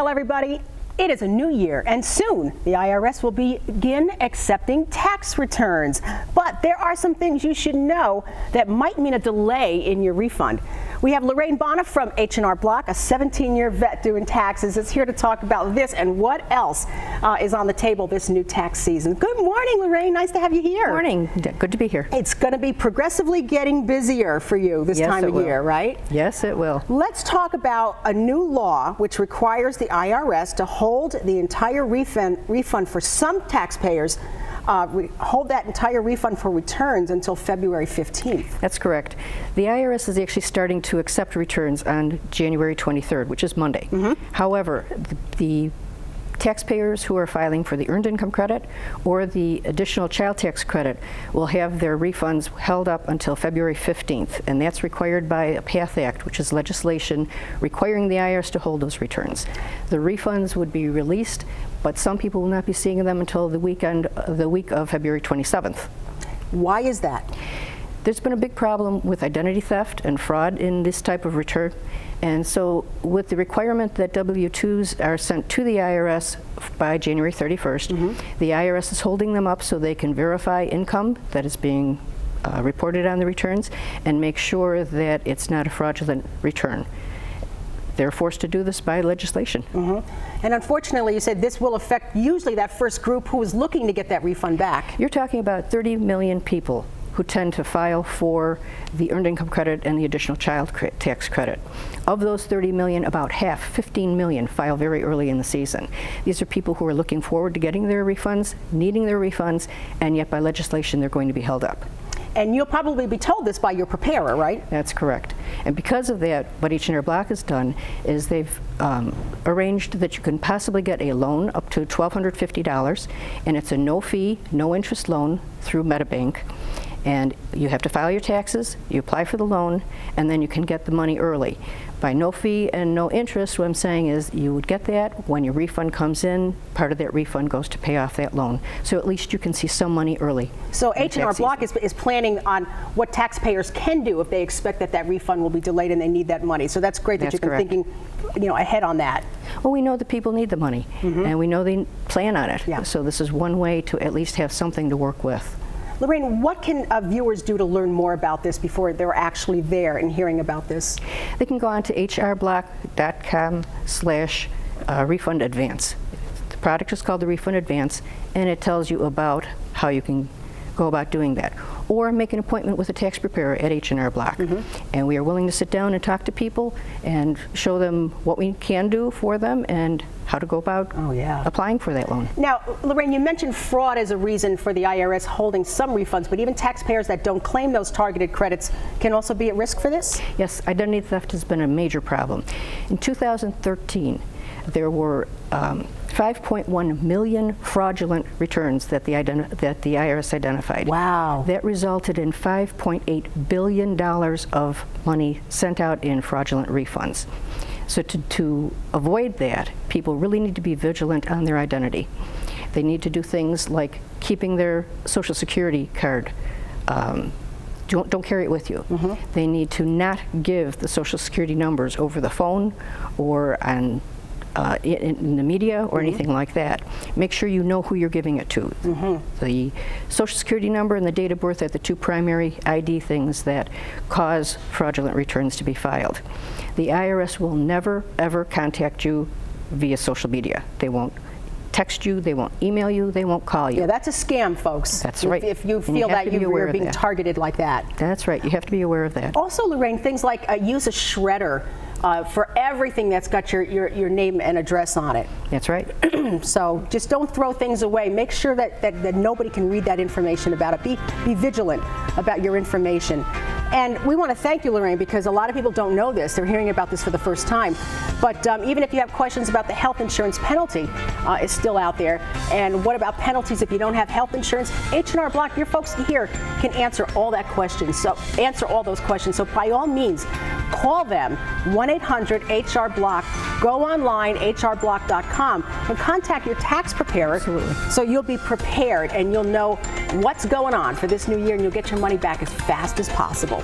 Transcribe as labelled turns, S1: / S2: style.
S1: Well, everybody, it is a new year, and soon the IRS will begin accepting tax returns. But there are some things you should know that might mean a delay in your refund. We have Lorraine Bonner from H&R Block, a 17-year vet doing taxes, is here to talk about this and what else is on the table this new tax season. Good morning, Lorraine. Nice to have you here.
S2: Good morning. Good to be here.
S1: It's going to be progressively getting busier for you this time of year, right?
S2: Yes, it will.
S1: Let's talk about a new law which requires the IRS to hold the entire refund for some taxpayers, hold that entire refund for returns until February 15th.
S2: That's correct. The IRS is actually starting to accept returns on January 23rd, which is Monday. However, the taxpayers who are filing for the Earned Income Credit or the additional child tax credit will have their refunds held up until February 15th, and that's required by a PATH Act, which is legislation requiring the IRS to hold those returns. The refunds would be released, but some people will not be seeing them until the week of February 27th.
S1: Why is that?
S2: There's been a big problem with identity theft and fraud in this type of return. And so with the requirement that W-2s are sent to the IRS by January 31st, the IRS is holding them up so they can verify income that is being reported on the returns and make sure that it's not a fraudulent return. They're forced to do this by legislation.
S1: And unfortunately, you said this will affect usually that first group who is looking to get that refund back.
S2: You're talking about 30 million people who tend to file for the Earned Income Credit and the additional child tax credit. Of those 30 million, about half, 15 million, file very early in the season. These are people who are looking forward to getting their refunds, needing their refunds, and yet by legislation they're going to be held up.
S1: And you'll probably be told this by your preparer, right?
S2: That's correct. And because of that, what H&R Block has done is they've arranged that you can possibly get a loan up to $1,250, and it's a no-fee, no-interest loan through MetaBank. And you have to file your taxes, you apply for the loan, and then you can get the money early. By no fee and no interest, what I'm saying is you would get that. When your refund comes in, part of that refund goes to pay off that loan. So at least you can see some money early. So
S1: H&R Block is planning on what taxpayers can do if they expect that that refund will be delayed and they need that money. So that's great that you've been thinking, ahead on that.
S2: Well, we know that people need the money, and we know they plan on it.
S1: Yeah.
S2: So this is one way to at least have something to work with.
S1: Lorraine, what can viewers do to learn more about this before they're actually there and hearing about this?
S2: They can go on to hrblock.com/refund advance. The product is called the Refund Advance, and it tells you about how you can go about doing that. Or make an appointment with a tax preparer at H&R Block. And we are willing to sit down and talk to people and show them what we can do for them and how to go about applying for that loan. Now,
S1: Lorraine, you mentioned fraud as a reason for the IRS holding some refunds, but even taxpayers that don't claim those targeted credits can also be at risk for this?
S2: Yes, identity theft has been a major problem. In 2013, there were 5.1 million fraudulent returns that the IRS identified.
S1: Wow.
S2: That resulted in $5.8 billion of money sent out in fraudulent refunds. So to avoid that, people really need to be vigilant on their identity. They need to do things like keeping their Social Security card. Don't carry it with you. They need to not give the Social Security numbers over the phone or on in the media or anything like that. Make sure you know who you're giving it to. The Social Security number and the date of birth are the two primary ID things that cause fraudulent returns to be filed. The IRS will never, ever contact you via social media. They won't text you, they won't email you, they won't call you.
S1: Yeah, that's a scam, folks.
S2: That's right.
S1: If you feel that you're being targeted like that.
S2: That's right. You have to be aware of that.
S1: Also, Lorraine, things like use a shredder for everything that's got your name and address on it.
S2: That's right.
S1: So just don't throw things away. Make sure that nobody can read that information about it. Be vigilant about your information. And we want to thank you, Lorraine, because a lot of people don't know this. They're hearing about this for the first time. But even if you have questions about the health insurance penalty, it's still out there. And what about penalties if you don't have health insurance? H&R Block, your folks here can answer all those questions. So by all means, call them, 1-800-HR-BLOCK. Go online, hrblock.com, and contact your tax preparer.
S2: Absolutely.
S1: So you'll be prepared and you'll know what's going on for this new year, and you'll get your money back as fast as possible.